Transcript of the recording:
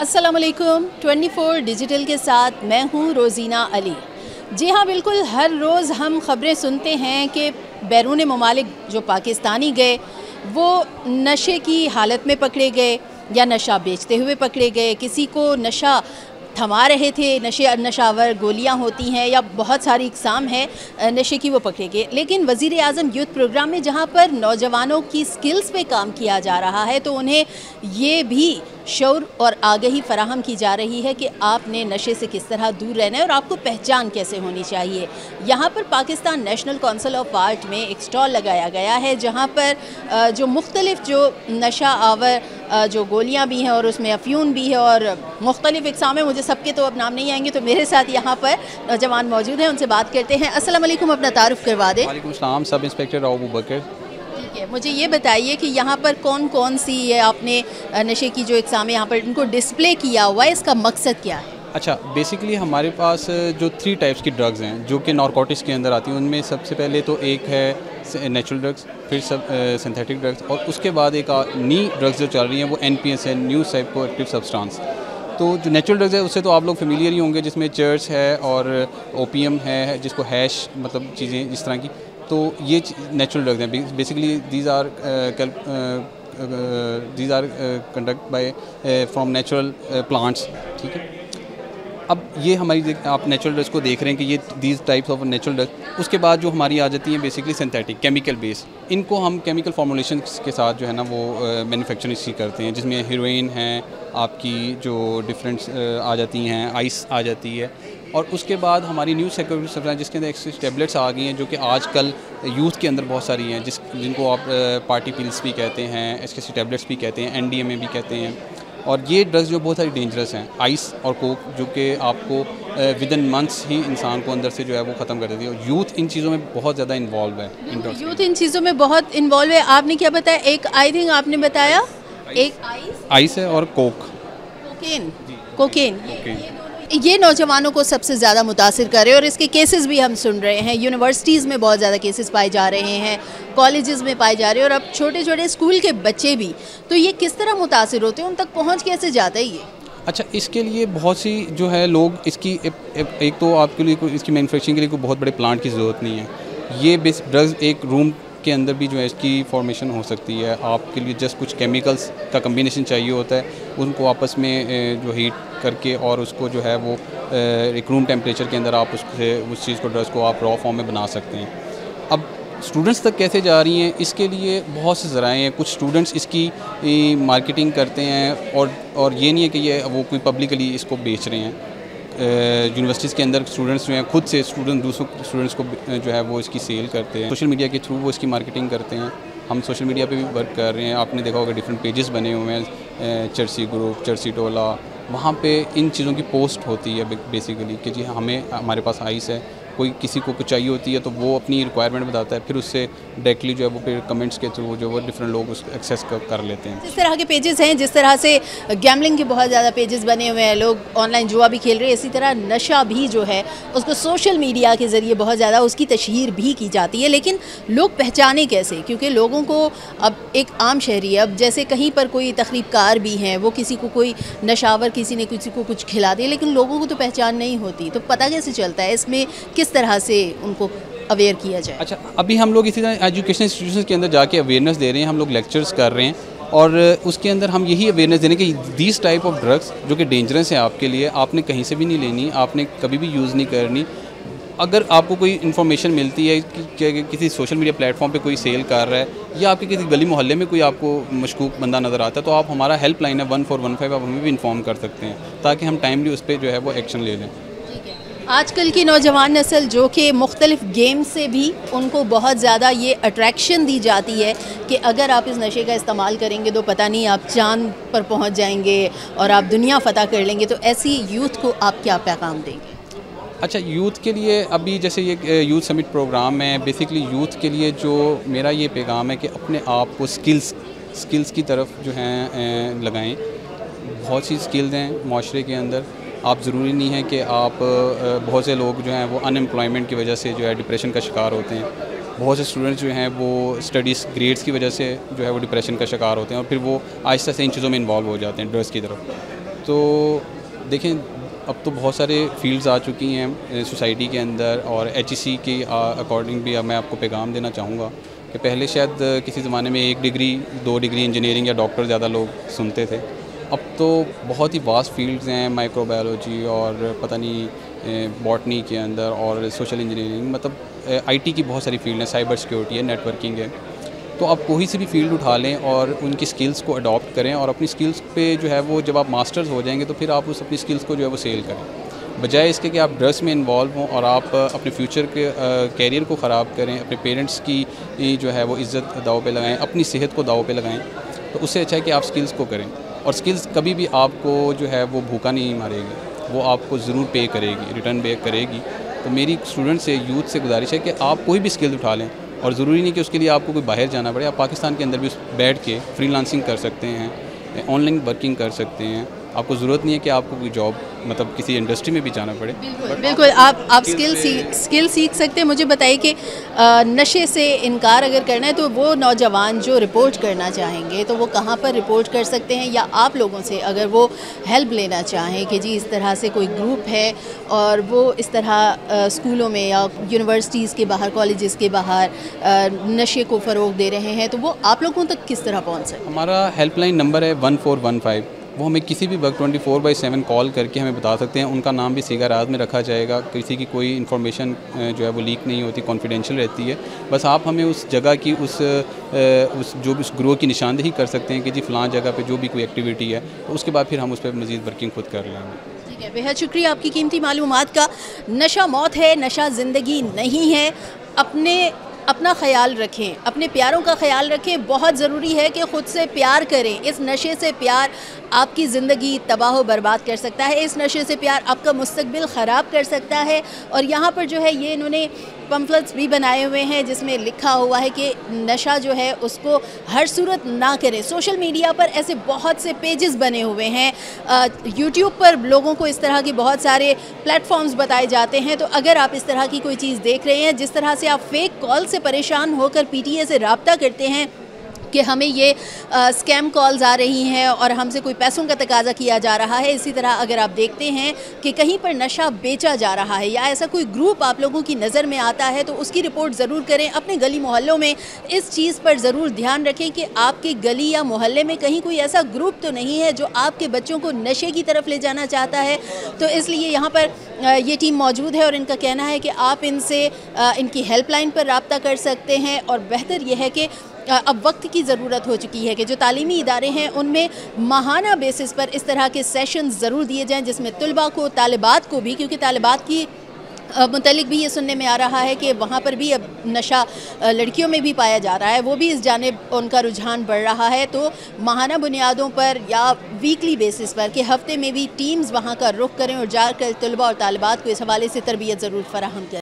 अस्सलाम वालेकुम। 24 डिजिटल के साथ मैं हूँ रोज़ीना अली। जी हाँ, बिल्कुल हर रोज़ हम ख़बरें सुनते हैं कि बैरून ममालिक जो पाकिस्तानी गए वो नशे की हालत में पकड़े गए या नशा बेचते हुए पकड़े गए, किसी को नशा थमा रहे थे, नशावर गोलियां होती हैं या बहुत सारी इकसाम है नशे की, वो पकड़े गए। लेकिन वज़ीर आज़म यूथ प्रोग्राम में जहाँ पर नौजवानों की स्किल्स पे काम किया जा रहा है तो उन्हें ये भी शऊर और आगाही फ़राहम की जा रही है कि आपने नशे से किस तरह दूर रहना है और आपको पहचान कैसे होनी चाहिए। यहाँ पर Pakistan national council of art में एक स्टॉल लगाया गया है जहाँ पर जो मुख्तलिफ़ जो नशा आवर जो गोलियाँ भी हैं और उसमें अफ्यून भी है और मुख्तलिफ़ इक़साम है, मुझे सबके तो अब नाम नहीं आएंगे। तो मेरे साथ यहाँ पर नौजवान मौजूद हैं, उनसे बात करते हैं। अस्सलाम वालेकुम, अपना तारुफ़ करवा दें। वालेकुम सलाम, सब इंस्पेक्टर अबू बकर। ठीक है, मुझे ये बताइए कि यहाँ पर कौन कौन सी ये आपने नशे की जो इक़साम है यहाँ पर इनको डिस्प्ले किया हुआ है, इसका मकसद क्या है? अच्छा, बेसिकली हमारे पास जो 3 टाइप्स की ड्रग्स हैं जो कि नारकोटिक्स के अंदर आती हैं, उनमें सबसे पहले तो एक है नेचुरल ड्रग्स, फिर सिंथेटिक ड्रग्स, और उसके बाद एक नई ड्रग्स जो चल रही हैं वो NPS है, न्यू साइकोएक्टिव सब्सटेंस। तो जो नेचुरल ड्रग्स है उससे तो आप लोग फेमिलियर ही होंगे, जिसमें चर्च है और ओपीएम है जिसको हैश मतलब चीज़ें इस तरह की। तो ये नेचुरल ड्रग्स हैं। Basically these are conduct by from natural plants. ठीक है, अब ये हमारी आप नेचुरल ड्रग्स को देख रहे हैं कि ये these types of natural drugs. उसके बाद जो हमारी आ जाती हैं बेसिकली सिंथेटिक, केमिकल बेस। इनको हम केमिकल फार्मूलेशन के साथ जो है ना वो मैन्युफैक्चरिंग इसकी करते हैं, जिसमें हीरोइन है, आपकी जो डिफरेंट आ जाती हैं, आइस आ जाती है। और उसके बाद हमारी न्यू साइकोएक्टिव सब्सटेंस जिसके अंदर एक्सेस टैबलेट्स आ गई हैं जो कि आजकल यूथ के अंदर बहुत सारी हैं, जिनको आप पार्टी पिल्स भी कहते हैं, एक्सेस टैबलेट्स भी कहते हैं, NDMA भी कहते हैं। और ये ड्रग्स जो बहुत सारी डेंजरस हैं, आइस और कोक, जो कि आपको विदिन मंथ्स ही इंसान को अंदर से जो है वो ख़त्म कर देती है। और यूथ इन चीज़ों में बहुत ज़्यादा इन्वॉल्व है। यूथ इन चीज़ों में बहुत इन्वॉल्व है। आपने क्या बताया? एक आई थिंक आपने बताया एक आइस है और कोक, कोकेन। ये नौजवानों को सबसे ज़्यादा मुतासिर कर रहे हैं और इसके केसेस भी हम सुन रहे हैं। यूनिवर्सिटीज़ में बहुत ज़्यादा केसेस पाए जा रहे हैं, कॉलेजेस में पाए जा रहे हैं और अब छोटे छोटे स्कूल के बच्चे भी। तो ये किस तरह मुतासिर होते हैं, उन तक पहुँच कैसे जाता है ये? अच्छा, इसके लिए बहुत सी जो है लोग इसकी एक तो आपके लिए इसकी मैन्युफैक्चरिंग के लिए कोई बहुत बड़े प्लांट की ज़रूरत नहीं है। ये बेस ड्रग्स एक रूम के अंदर भी जो है इसकी फॉर्मेशन हो सकती है। आपके लिए जस्ट कुछ केमिकल्स का कम्बिनेशन चाहिए होता है, उनको आपस में जो हीट करके और उसको जो है वो एक रूम टेम्परेचर के अंदर आप उस चीज़ को, ड्रग्स को आप रॉ फॉर्म में बना सकते हैं। अब स्टूडेंट्स तक कैसे जा रही हैं, इसके लिए बहुत से ज़राए हैं। कुछ स्टूडेंट्स इसकी मार्केटिंग करते हैं और ये नहीं है कि ये वो कोई पब्लिकली इसको बेच रहे हैं। यूनिवर्सिटीज़ के अंदर स्टूडेंट्स जो हैं खुद से दूसरों स्टूडेंट्स को जो है वो इसकी सेल करते हैं, सोशल मीडिया के थ्रू वो इसकी मार्केटिंग करते हैं। हम सोशल मीडिया पे भी वर्क कर रहे हैं। आपने देखा होगा डिफरेंट पेजेस बने हुए हैं, चर्सी ग्रुप, चर्सी टोला, वहाँ पे इन चीज़ों की पोस्ट होती है बेसिकली कि जी हमारे पास आइस है, कोई किसी को कुछ चाहिए होती है तो वो अपनी रिक्वायरमेंट बताता है, फिर उससे डायरेक्टली जो है वो फिर कमेंट्स के थ्रू जो वो डिफरेंट लोग उसको एक्सेस कर लेते हैं। जिस तरह के पेजेस हैं, जिस तरह से गैमलिंग के बहुत ज़्यादा पेजेस बने हुए हैं, लोग ऑनलाइन जुआ भी खेल रहे हैं, इसी तरह नशा भी जो है उसको सोशल मीडिया के ज़रिए बहुत ज़्यादा उसकी तशहीर भी की जाती है। लेकिन लोग पहचाने कैसे? क्योंकि लोगों को अब एक आम शहरी है, अब जैसे कहीं पर कोई तकरीबकार भी हैं, वो किसी को कोई नशावर किसी ने किसी को कुछ खिला दिया, लेकिन लोगों को तो पहचान नहीं होती, तो पता कैसे चलता है? इसमें किस तरह से उनको अवेयर किया जाए? अच्छा, अभी हम लोग इसी तरह एजुकेशन इंस्टीट्यूशन के अंदर जाके अवेयरनेस दे रहे हैं, हम लोग लेक्चर्स कर रहे हैं और उसके अंदर हम यही अवेयरनेस देने कि दीज टाइप ऑफ ड्रग्स जो कि डेंजरस है आपके लिए, आपने कहीं से भी नहीं लेनी, आपने कभी भी यूज़ नहीं करनी। अगर आपको कोई इन्फॉर्मेशन मिलती है कि किसी सोशल मीडिया प्लेटफॉर्म पे कोई सेल कर रहा है या आपके किसी गली मोहल्ले में कोई आपको मशकूक बंदा नज़र आता है, तो आप हमारा हेल्पलाइन है 1415, आप हमें भी इन्फॉर्म कर सकते हैं ताकि हम टाइमली उस पर जो है वो एक्शन ले लें। आजकल की नौजवान नस्ल जो कि मुख्तलिफ़ गेम से भी उनको बहुत ज़्यादा ये अट्रैक्शन दी जाती है कि अगर आप इस नशे का इस्तेमाल करेंगे तो पता नहीं आप चांद पर पहुंच जाएंगे और आप दुनिया फ़तह कर लेंगे। तो ऐसी यूथ को आप क्या पैगाम देंगे? अच्छा, यूथ के लिए अभी जैसे ये यूथ समिट प्रोग्राम है, बेसिकली यूथ के लिए जो मेरा ये पैगाम है कि अपने आप को स्किल्स की तरफ जो है लगाएं। बहुत सी स्किल्स हैं माशरे के अंदर। आप ज़रूरी नहीं है कि आप बहुत से लोग जो हैं वो अनएम्प्लॉयमेंट की वजह से जो है डिप्रेशन का शिकार होते हैं। बहुत से स्टूडेंट्स जो हैं वो स्टडीज़ ग्रेड्स की वजह से जो है वो डिप्रेशन का शिकार होते हैं और फिर वो आहिस्ता से इन चीज़ों में इन्वॉल्व हो जाते हैं ड्रग्स की तरफ। तो देखें, अब तो बहुत सारे फील्ड्स आ चुकी हैं सोसाइटी के अंदर, और HEC के अकॉर्डिंग भी अब मैं आपको पैगाम देना चाहूँगा कि पहले शायद किसी ज़माने में 1 डिग्री 2 डिग्री इंजीनियरिंग या डॉक्टर ज़्यादा लोग सुनते थे। अब तो बहुत ही वास्ट फील्ड्स हैं, माइक्रोबायोलॉजी और पता नहीं बॉटनी के अंदर, और सोशल इंजीनियरिंग, मतलब IT की बहुत सारी फील्ड हैं, साइबर सिक्योरिटी है, नेटवर्किंग है। तो आप कोई से भी फील्ड उठा लें और उनकी स्किल्स को अडॉप्ट करें, और अपनी स्किल्स पे जो है वो जब आप मास्टर्स हो जाएंगे तो फिर आप उस अपनी स्किल्स को जो है वो सेल करें, बजाय इसके कि आप ड्रग्स में इन्वॉल्व हों और आप अपने फ्यूचर के कैरियर को ख़राब करें, अपने पेरेंट्स की जो है वो इज़्ज़त दाव पे लगाएं, अपनी सेहत को दाव पे लगाएं। तो उससे अच्छा है कि आप स्किल्स को करें, और स्किल्स कभी भी आपको जो है वो भूखा नहीं मारेगी, वो आपको ज़रूर पे करेगी, रिटर्न बैक करेगी। तो मेरी स्टूडेंट से, यूथ से गुजारिश है कि आप कोई भी स्किल उठा लें, और ज़रूरी नहीं कि उसके लिए आपको कोई बाहर जाना पड़े। आप पाकिस्तान के अंदर भी बैठ के फ्रीलांसिंग कर सकते हैं, ऑनलाइन वर्किंग कर सकते हैं। आपको ज़रूरत नहीं है कि आपको कोई जॉब, मतलब किसी इंडस्ट्री में भी जाना पड़े। बिल्कुल आप स्किल सीख सकते हैं। मुझे बताइए कि नशे से इनकार अगर करना है तो वो नौजवान जो रिपोर्ट करना चाहेंगे तो वो कहाँ पर रिपोर्ट कर सकते हैं, या आप लोगों से अगर वो हेल्प लेना चाहें कि जी इस तरह से कोई ग्रुप है और वो इस तरह स्कूलों में या यूनिवर्सिटीज़ के बाहर, कॉलेजेस के बाहर नशे को फ़रोग दे रहे हैं, तो वो आप लोगों तक किस तरह पहुँच सकते हैं? हमारा हेल्पलाइन नंबर है 1415। वो हमें किसी भी वक्त 24/7 कॉल करके हमें बता सकते हैं। उनका नाम भी सीगा राज में रखा जाएगा, किसी की कोई इन्फॉर्मेशन जो है वो लीक नहीं होती, कॉन्फिडेंशियल रहती है। बस आप हमें उस जगह की उस उस ग्रोह की निशानदेही कर सकते हैं कि जी फ़लाँ जगह पे जो भी कोई एक्टिविटी है, तो उसके बाद फिर हम उस पर मज़ीद वर्किंग खुद कर लेंगे। ठीक है, बेहद शुक्रिया आपकी कीमती मालूमात का। नशा मौत है, नशा ज़िंदगी नहीं है। अपना ख्याल रखें, अपने प्यारों का ख्याल रखें। बहुत ज़रूरी है कि ख़ुद से प्यार करें। इस नशे से प्यार आपकी ज़िंदगी तबाह व बर्बाद कर सकता है। इस नशे से प्यार आपका मुस्तकबिल ख़राब कर सकता है। और यहाँ पर जो है ये इन्होंने पम्फलेट्स भी बनाए हुए हैं जिसमें लिखा हुआ है कि नशा जो है उसको हर सूरत ना करें। सोशल मीडिया पर ऐसे बहुत से पेजेस बने हुए हैं, यूट्यूब पर लोगों को इस तरह के बहुत सारे प्लेटफॉर्म्स बताए जाते हैं। तो अगर आप इस तरह की कोई चीज़ देख रहे हैं, जिस तरह से आप फेक कॉल से परेशान होकर PTA से रब्ता करते हैं कि हमें ये स्कैम कॉल्स आ रही हैं और हमसे कोई पैसों का तकाजा किया जा रहा है, इसी तरह अगर आप देखते हैं कि कहीं पर नशा बेचा जा रहा है या ऐसा कोई ग्रुप आप लोगों की नज़र में आता है, तो उसकी रिपोर्ट ज़रूर करें। अपने गली मोहल्लों में इस चीज़ पर ज़रूर ध्यान रखें कि आपके गली या मोहल्ले में कहीं कोई ऐसा ग्रुप तो नहीं है जो आपके बच्चों को नशे की तरफ ले जाना चाहता है। तो इसलिए यहाँ पर ये टीम मौजूद है और इनका कहना है कि आप इनसे इनकी हेल्पलाइन पर रब्ता कर सकते हैं। और बेहतर यह है कि अब वक्त की ज़रूरत हो चुकी है कि जो तालीमी इदारे हैं उनमें माहाना बेसिस पर इस तरह के सेशन ज़रूर दिए जाएं, जिसमें तलबा को, तालिबात को भी, क्योंकि तालिबात की मुतल्लिक भी ये सुनने में आ रहा है कि वहाँ पर भी अब नशा लड़कियों में भी पाया जा रहा है, वो भी इस जानिब उनका रुझान बढ़ रहा है। तो माहाना बुनियादों पर या वीकली बेसिस पर कि हफ़्ते में भी टीम्स वहाँ का रुख करें और जाकर तलबा और तालिबात को इस हवाले से तरबियत ज़रूर फराहम करें।